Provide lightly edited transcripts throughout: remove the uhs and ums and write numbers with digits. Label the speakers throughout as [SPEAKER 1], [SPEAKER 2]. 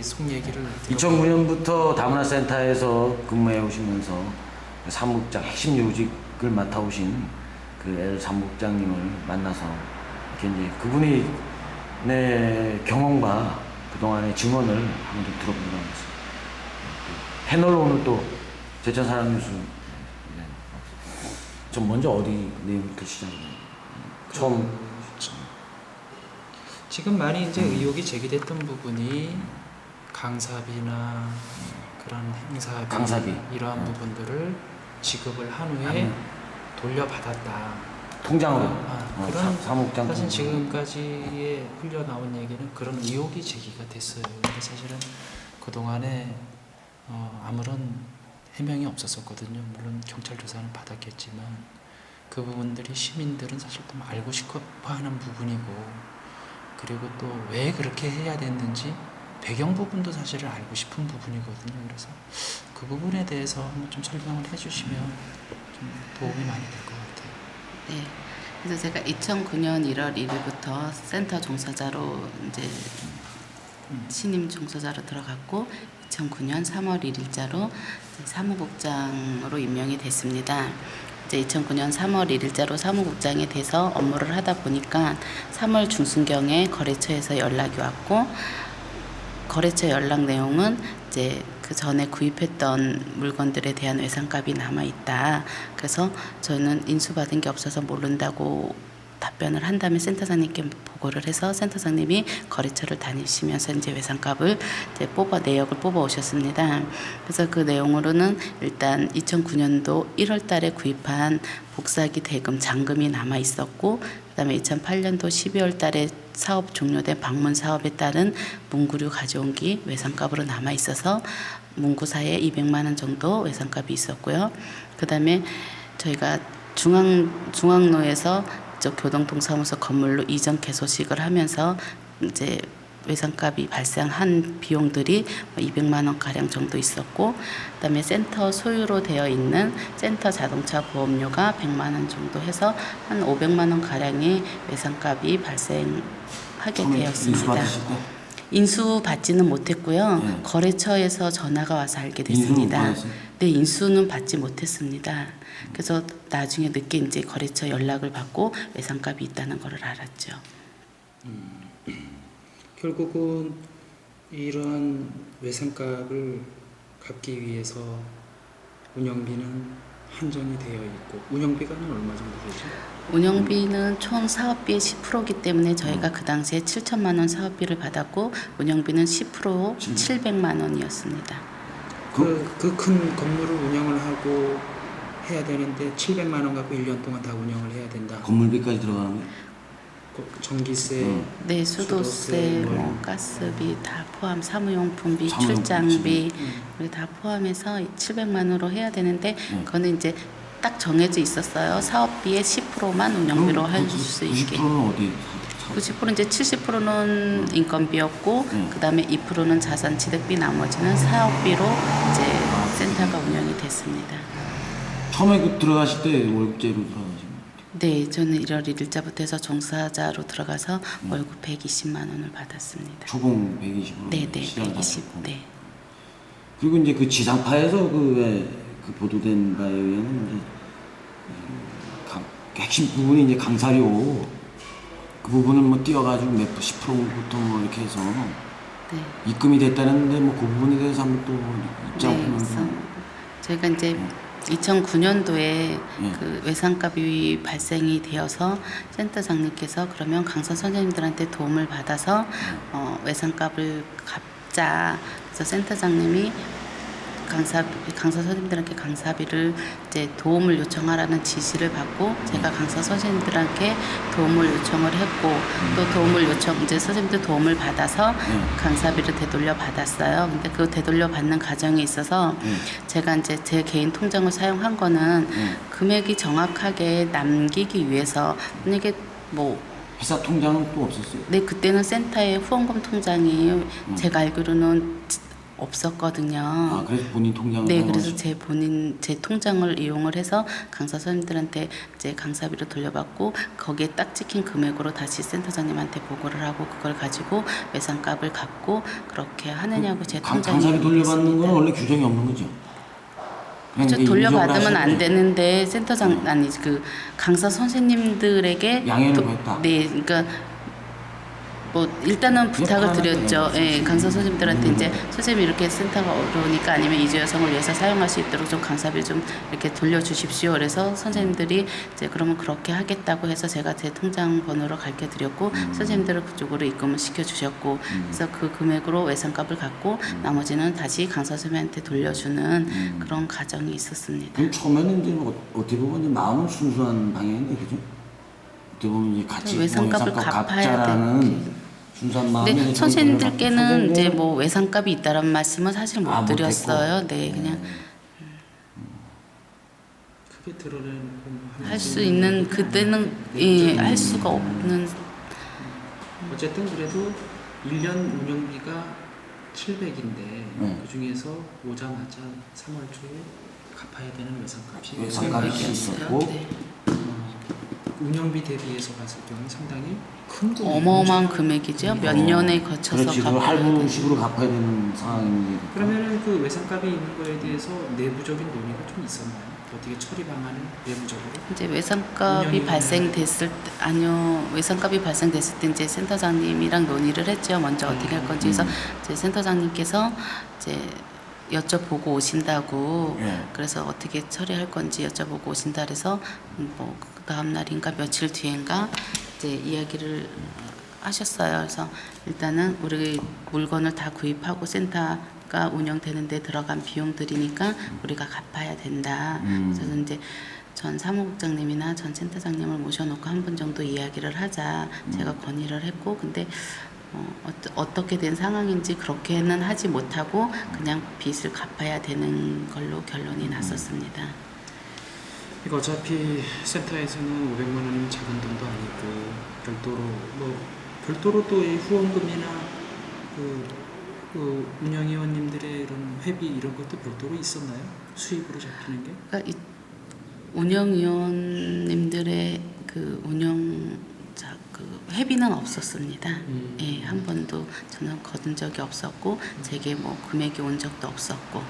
[SPEAKER 1] 속 얘기를
[SPEAKER 2] 2009년부터 다문화센터에서 근무해 오시면서 사무국장 핵심 요직을 맡아오신 그 L 사무국장님을 만나서 이렇게 이제 그분이 내 경험과 그동안의 증언을 한번 좀 들어보도록 하겠습니다. 패널 오늘 또 제천사랑 뉴스 좀 먼저 어디 내용부터 시작해요? 처음
[SPEAKER 1] 지금 많이 이제 의혹이 제기됐던 부분이 강사비나 그런 행사비,
[SPEAKER 2] 강사비.
[SPEAKER 1] 이러한 부분들을 지급을 한 후에 돌려받았다.
[SPEAKER 2] 통장으로
[SPEAKER 1] 그런
[SPEAKER 2] 사무국장
[SPEAKER 1] 사실
[SPEAKER 2] 통장.
[SPEAKER 1] 지금까지의 흘려나온 얘기는 그런 의혹이 제기가 됐어요. 근데 사실은 그 동안에 아무런 해명이 없었었거든요. 물론 경찰 조사는 받았겠지만 그 부분들이 시민들은 사실 좀 알고 싶어하는 부분이고, 그리고 또 왜 그렇게 해야 됐는지 배경 부분도 사실은 알고 싶은 부분이거든요. 그래서 그 부분에 대해서 한번 좀 설명을 해주시면 좀 도움이 많이 될 것 같아요.
[SPEAKER 3] 네. 그래서 제가 2009년 1월 1일부터 센터 종사자로 이제 신임 종사자로 들어갔고 2009년 3월 1일자로 사무국장으로 임명이 됐습니다. 이제 2009년 3월 1일자로 사무국장이 돼서 업무를 하다 보니까 3월 중순경에 거래처에서 연락이 왔고, 거래처 연락 내용은 이제 그 전에 구입했던 물건들에 대한 외상값이 남아 있다. 그래서 저는 인수받은 게 없어서 모른다고 답변을 한 다음에 센터장님께 보고를 해서 센터장님이 거래처를 다니시면서 이제 외상값을 이제 내역을 뽑아 오셨습니다. 그래서 그 내용으로는 일단 2009년도 1월 달에 구입한 복사기 대금 잔금이 남아 있었고, 그다음에 2008년도 12월 달에 사업 종료된 방문 사업에 따른 문구류 가져온기 외상값으로 남아 있어서 문구사에 200만 원 정도 외상값이 있었고요. 그다음에 저희가 중앙로에서 교동통사무소 건물로 이전 개소식을 하면서 이제 외상값이 발생한 비용들이 200만 원 가량 정도 있었고, 그다음에 센터 소유로 되어 있는 센터 자동차 보험료가 100만 원 정도 해서 한 500만 원 가량의 외상값이 발생하게 되었습니다. 인수 받지는 못했고요. 거래처에서 전화가 와서 알게 됐습니다. 네, 인수는 받지 못했습니다. 그래서 나중에 늦게 이제 거래처 연락을 받고 외상값이 있다는 걸 알았죠.
[SPEAKER 1] 결국은 이러한 외상값을 갚기 위해서 운영비는 한정이 되어 있고, 운영비가는 얼마 정도 되죠?
[SPEAKER 3] 운영비는 총 사업비의 10%이기 때문에 저희가 그 당시에 7천만 원 사업비를 받았고 운영비는 10% 700만 원이었습니다.
[SPEAKER 1] 그 큰 건물을 운영을 하고 해야 되는데 700만 원 갖고 1년 동안 다 운영을 해야 된다.
[SPEAKER 2] 건물비까지 들어가는 거예요?
[SPEAKER 1] 전기세,
[SPEAKER 3] 네, 수도세, 뭐 가스비 다 포함, 사무용품비, 출장비 다 포함해서 700만 원으로 해야 되는데 그거는 이제 딱 정해져 있었어요. 사업비의 10%만 운영비로 할 수 있게.
[SPEAKER 2] 90%는 어디?
[SPEAKER 3] 90% 이제 70%는 인건비였고 그다음에 2%는 자산취득비, 나머지는 사업비로 이제 센터가 운영이 됐습니다.
[SPEAKER 2] 처음에 그 들어가실 때 월급제로 들어가신 거예요?
[SPEAKER 3] 네, 저는 1월 1일자부터 해서 종사자로 들어가서 월급 120만 원을 받았습니다.
[SPEAKER 2] 초봉 120으로.
[SPEAKER 3] 네, 120. 네.
[SPEAKER 2] 그리고 이제 그 지상파에서 그 보도된 바에 의하면 이제 핵심 부분이 이제 강사료 그 부분을 뭐 띄어가지고 몇 10%부터 뭐 이렇게 해서
[SPEAKER 3] 네.
[SPEAKER 2] 입금이 됐다는데 뭐 그 부분에 대해서 한번 또 입장
[SPEAKER 3] 네, 그래서 저희가 이제 2009년도에 그 외상값이 발생이 되어서 센터장님께서 그러면 강사 선생님들한테 도움을 받아서 외상값을 갚자. 그래서 센터장님이 강사 선생님들한테 강사비를 이제 도움을 요청하라는 지시를 받고 제가 강사 선생님들한테 도움을 요청을 했고 또 도움을 이제 선생님들 도움을 받아서 강사비를 되돌려 받았어요. 근데 그 되돌려 받는 과정에 있어서 제가 이제 제 개인 통장을 사용한 거는 금액이 정확하게 남기기 위해서, 만약에 뭐
[SPEAKER 2] 회사 통장은 또 없었어요?
[SPEAKER 3] 네, 그때는 센터의 후원금 통장이 제가 알기로는 없었거든요.
[SPEAKER 2] 아, 그래서 본인 통장을
[SPEAKER 3] 네,
[SPEAKER 2] 사용하시-
[SPEAKER 3] 그래서 제 통장을 이용을 해서 강사 선생님들한테 이제 강사비로 돌려받고 거기에 딱 찍힌 금액으로 다시 센터장님한테 보고를 하고 그걸 가지고 외상값을 갚고 그렇게 하느냐고 제 통장에
[SPEAKER 2] 강사비 돌려받는 건
[SPEAKER 3] 있습니다.
[SPEAKER 2] 원래 규정이 없는 거죠. 그냥
[SPEAKER 3] 그렇죠.
[SPEAKER 2] 이게
[SPEAKER 3] 돌려받으면
[SPEAKER 2] 인정을
[SPEAKER 3] 안
[SPEAKER 2] 하시는
[SPEAKER 3] 되는데 센터장 아니 그 강사 선생님들에게
[SPEAKER 2] 양해를 구했다.
[SPEAKER 3] 네, 그러니까 뭐 일단은 부탁을
[SPEAKER 2] 편하게
[SPEAKER 3] 드렸죠.
[SPEAKER 2] 그냥
[SPEAKER 3] 예, 강사 선생님들한테 이제 선생님 이렇게 센터가 어려우니까 아니면 이주 여성을 위해서 사용할 수 있도록 좀 강사비 좀 이렇게 돌려주십시오. 그래서 선생님들이 이제 그러면 그렇게 하겠다고 해서 제가 제 통장 번호를 가르쳐 드렸고 선생님들을 그쪽으로 입금을 시켜 주셨고 그래서 그 금액으로 외상값을 갖고 나머지는 다시 강사 선생님한테 돌려주는 그런 과정이 있었습니다.
[SPEAKER 2] 그럼 처음에는 이제 뭐 어떻게 보면 이제 마음은 순수한 방향인데 그죠? 어떻게 보면 이제 같이
[SPEAKER 3] 외상값을
[SPEAKER 2] 뭐
[SPEAKER 3] 갚아야
[SPEAKER 2] 갚자라는 순수한 마음이
[SPEAKER 3] 근데
[SPEAKER 2] 이제
[SPEAKER 3] 선생님들께는 이제
[SPEAKER 2] 선생님은
[SPEAKER 3] 뭐 외상값이 있다라는 말씀은 사실 못
[SPEAKER 2] 못
[SPEAKER 3] 드렸어요.
[SPEAKER 2] 했고.
[SPEAKER 3] 네, 그냥
[SPEAKER 1] 크게 드러내는
[SPEAKER 3] 할 수 있는 그때는 예, 할 수가 없는
[SPEAKER 1] 어쨌든 그래도 1년 운영비가 700인데 그 중에서 오자마자 3월 초에 갚아야 되는 외상값이
[SPEAKER 2] 외상값이
[SPEAKER 1] 500이
[SPEAKER 2] 있었고
[SPEAKER 3] 네.
[SPEAKER 1] 운영비 대비해서 봤을 경우 상당히 큰 돈이에요.
[SPEAKER 3] 어마어마한 금액이죠. 몇 년에 거쳐서
[SPEAKER 2] 그렇지, 그
[SPEAKER 3] 갚아야 되는.
[SPEAKER 2] 할부식으로 갚아야 되는 상황인데.
[SPEAKER 1] 그러면은 그 외상값이 있는 거에 대해서 내부적인 논의가 좀 있었나요? 어떻게 처리 방안을 내부적으로?
[SPEAKER 3] 이제 외상값이
[SPEAKER 1] 운영이-
[SPEAKER 3] 발생됐을 때 아니요 외상값이 발생됐을 때 이제 센터장님이랑 논의를 했죠. 먼저 어떻게 할 건지 그래서 이제 센터장님께서 이제 여쭤보고 오신다고
[SPEAKER 2] 예.
[SPEAKER 3] 그래서 어떻게 처리할 건지 여쭤보고 오신다 그래서 뭐 그 다음 날인가 며칠 뒤인가 이제 이야기를 하셨어요. 그래서 일단은 우리 물건을 다 구입하고 센터가 운영되는데 들어간 비용들이니까 우리가 갚아야 된다. 그래서 이제 전 사무국장님이나 전 센터장님을 모셔놓고 한 번 정도 이야기를 하자 제가 건의를 했고 근데 어떻게 된 상황인지 그렇게는 하지 못하고 그냥 빚을 갚아야 되는 걸로 결론이 났었습니다.
[SPEAKER 1] 그러니까 어차피 센터에서는 500만 원이면 작은 돈도 아니고 별도로 또 이 후원금이나 그 운영위원님들의 이런 회비 이런 것도 별도로 있었나요? 수입으로 잡히는 게?
[SPEAKER 3] 그러니까 이 운영위원님들의 그 회비는 없었습니다. 예, 한 번도 저는 거둔 적이 없었고 제게 뭐 금액이 온 적도 없었고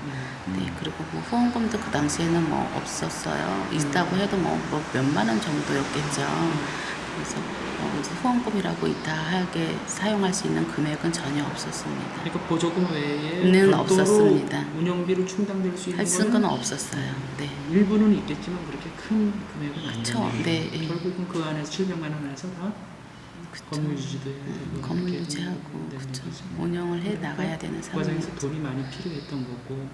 [SPEAKER 3] 네, 그리고 뭐 후원금도 그 당시에는 뭐 없었어요. 있다고 해도 뭐 몇만 원 정도였겠죠. 그래서 이제 후원금이라고 이따하게 사용할 수 있는 금액은 전혀 없었습니다.
[SPEAKER 1] 그러니까 보조금 외에
[SPEAKER 3] 는
[SPEAKER 1] 별도로
[SPEAKER 3] 없었습니다.
[SPEAKER 1] 운영비로 충당될 수 있는
[SPEAKER 3] 할 수는
[SPEAKER 1] 거는
[SPEAKER 3] 없었어요. 네.
[SPEAKER 1] 일부는 있겠지만 그렇게 큰 금액은
[SPEAKER 3] 그쵸,
[SPEAKER 1] 아니잖아요.
[SPEAKER 3] 네, 예.
[SPEAKER 1] 결국은 그 안에서 700만 원 안에서 다
[SPEAKER 3] 그쵸.
[SPEAKER 1] 건물 유지도 해야 되고
[SPEAKER 3] 건물
[SPEAKER 1] 이렇게
[SPEAKER 3] 유지하고
[SPEAKER 1] 되는
[SPEAKER 3] 그쵸.
[SPEAKER 1] 거죠.
[SPEAKER 3] 운영을 해
[SPEAKER 1] 그러니까
[SPEAKER 3] 나가야 되는
[SPEAKER 1] 그 과정에서
[SPEAKER 3] 상황이죠.
[SPEAKER 1] 돈이 많이 필요했던 거고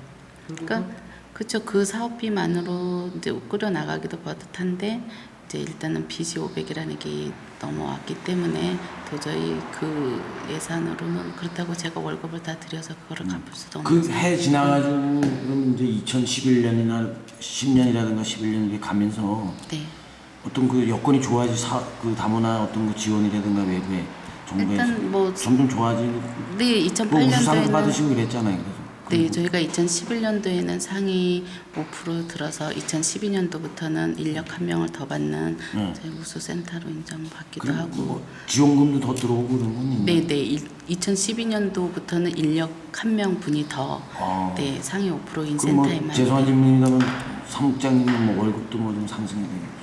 [SPEAKER 1] 결국은
[SPEAKER 3] 그러니까 그쵸. 그 사업비만으로 이제 꾸려 나가기도 버듯한데 이제 일단은 빚이 500이라는 게 넘어왔기 때문에 도저히 그 예산으로는 그렇다고 제가 월급을 다 들여서 그거를 갚을 수도 없는
[SPEAKER 2] 그 해 지나가지고 그럼 이제 2011년이나 10년이라든가 11년 이렇게 가면서
[SPEAKER 3] 네.
[SPEAKER 2] 어떤 그 여건이 좋아지 그 다문화 어떤 그 지원이라든가 외부에 정부에서
[SPEAKER 3] 일단 뭐
[SPEAKER 2] 점점 좋아지고
[SPEAKER 3] 네,
[SPEAKER 2] 뭐 우수상도
[SPEAKER 3] 2008년도에는
[SPEAKER 2] 받으시고 그랬잖아요. 그래서
[SPEAKER 3] 네, 저희가 2011년도에는 상위 5% 들어서 2012년도부터는 인력 한 명을 더 받는 저희 우수센터로 인정받기도
[SPEAKER 2] 그럼
[SPEAKER 3] 하고
[SPEAKER 2] 뭐 지원금도 더 들어오고 그런 건 있나요?
[SPEAKER 3] 네, 네. 2012년도부터는 인력 한 명 분이 더 네, 상위 5%인
[SPEAKER 2] 그럼 뭐
[SPEAKER 3] 센터에만.
[SPEAKER 2] 죄송한 질문입니다만 사무장님은 뭐 월급도 뭐 좀 상승이 되겠죠.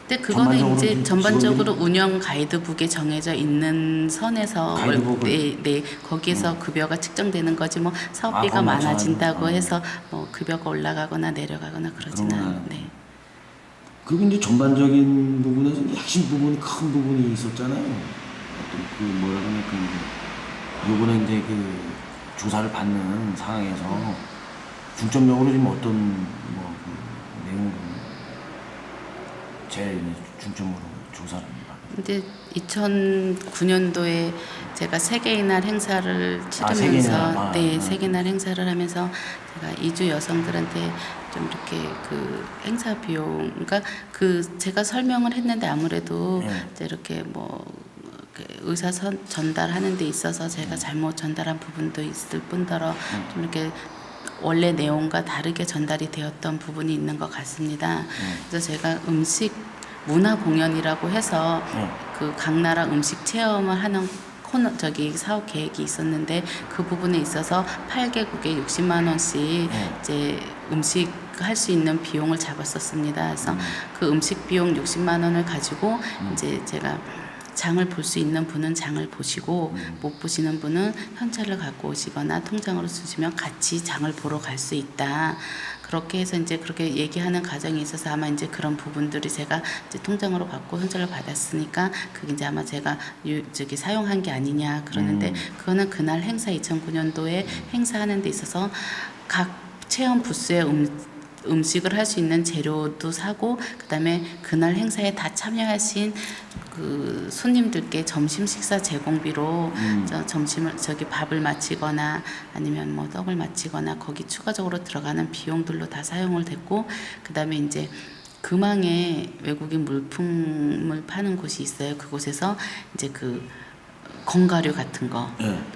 [SPEAKER 3] 근데 그거는
[SPEAKER 2] 전반적으로
[SPEAKER 3] 이제
[SPEAKER 2] 좀
[SPEAKER 3] 전반적으로 운영 가이드북에 정해져 있는 선에서
[SPEAKER 2] 가이드북을?
[SPEAKER 3] 네, 거기에서 급여가 측정되는 거지 뭐 사업비가
[SPEAKER 2] 그건
[SPEAKER 3] 많아진다고
[SPEAKER 2] 마찬가지죠.
[SPEAKER 3] 해서 뭐 급여가 올라가거나 내려가거나 그러지는
[SPEAKER 2] 그런 건
[SPEAKER 3] 않는데.
[SPEAKER 2] 그리고 이제 전반적인 부분에서 핵심 부분이 큰 부분이 있었잖아요. 어떤 그 뭐라 그러냐 그 요번에 이제 그 조사를 받는 상황에서 중점적으로 지금 어떤 뭐그 내용을 제일 중점으로 조사를 받고.
[SPEAKER 3] 이제 2009년도에 제가 세계의 날 행사를
[SPEAKER 2] 세계의
[SPEAKER 3] 치르면서
[SPEAKER 2] 날.
[SPEAKER 3] 세계의 날 행사를 하면서 제가 이주 여성들한테 좀 이렇게 그 행사 비용 그러니까 그 제가 설명을 했는데 아무래도 이제 이렇게 뭐 그 의사 전달하는 데 있어서 제가 잘못 전달한 부분도 있을 뿐더러 좀 이렇게 원래 내용과 다르게 전달이 되었던 부분이 있는 것 같습니다. 그래서 제가 음식 문화 공연이라고 해서 그 각 나라 음식 체험을 하는 사업 계획이 있었는데 그 부분에 있어서 8개국에 60만 원씩 이제 음식 할 수 있는 비용을 잡았었습니다. 그래서 그 음식 비용 60만 원을 가지고 이제 제가 장을 볼 수 있는 분은 장을 보시고 못 보시는 분은 현찰을 갖고 오시거나 통장으로 주시면 같이 장을 보러 갈 수 있다. 그렇게 해서 이제 그렇게 얘기하는 과정이 있어서 아마 이제 그런 부분들이 제가 이제 통장으로 받고 현찰을 받았으니까 그게 이제 아마 제가 사용한 게 아니냐 그러는데 그거는 그날 행사 2009년도에 행사하는 데 있어서 각 체험 부스에 음식을 할 수 있는 재료도 사고 그다음에 그날 행사에 다 참여하신 그 손님들께 점심 식사 제공비로 점심을 밥을 마치거나 아니면 뭐 떡을 마치거나 거기 추가적으로 들어가는 비용들로 다 사용을 됐고 그다음에 이제 금왕에 외국인 물품을 파는 곳이 있어요. 그곳에서 이제 그 건가류 같은 거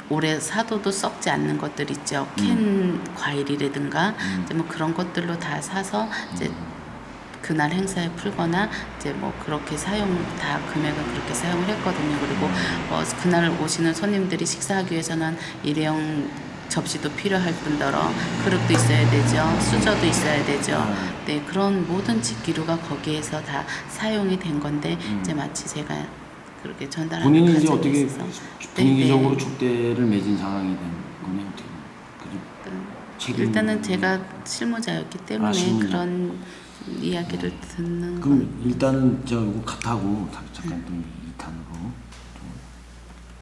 [SPEAKER 3] 오래 사도도 썩지 않는 것들 있죠. 캔 과일이라든가 이제 뭐 그런 것들로 다 사서 이제 그날 행사에 풀거나 이제 뭐 그렇게 다 금액은 그렇게 사용을 했거든요. 그리고 그날 오시는 손님들이 식사하기 위해서는 일회용 접시도 필요할 뿐더러 그릇도 있어야 되죠. 수저도 있어야 되죠. 네, 그런 모든 직기류가 거기에서 다 사용이 된 건데 이제 마치 제가 그렇게 전달하는
[SPEAKER 2] 본인이 이제
[SPEAKER 3] 과정이
[SPEAKER 2] 어떻게
[SPEAKER 3] 있어서
[SPEAKER 2] 분위기적으로 촉대를 맺은 상황이 된 거네 어떻게 책임
[SPEAKER 3] 일단은 제가 실무자였기 때문에
[SPEAKER 2] 실무자.
[SPEAKER 3] 그런 이야기를 듣는
[SPEAKER 2] 그럼 일단은 저 이거 컷하고 잠깐 좀 2탄으로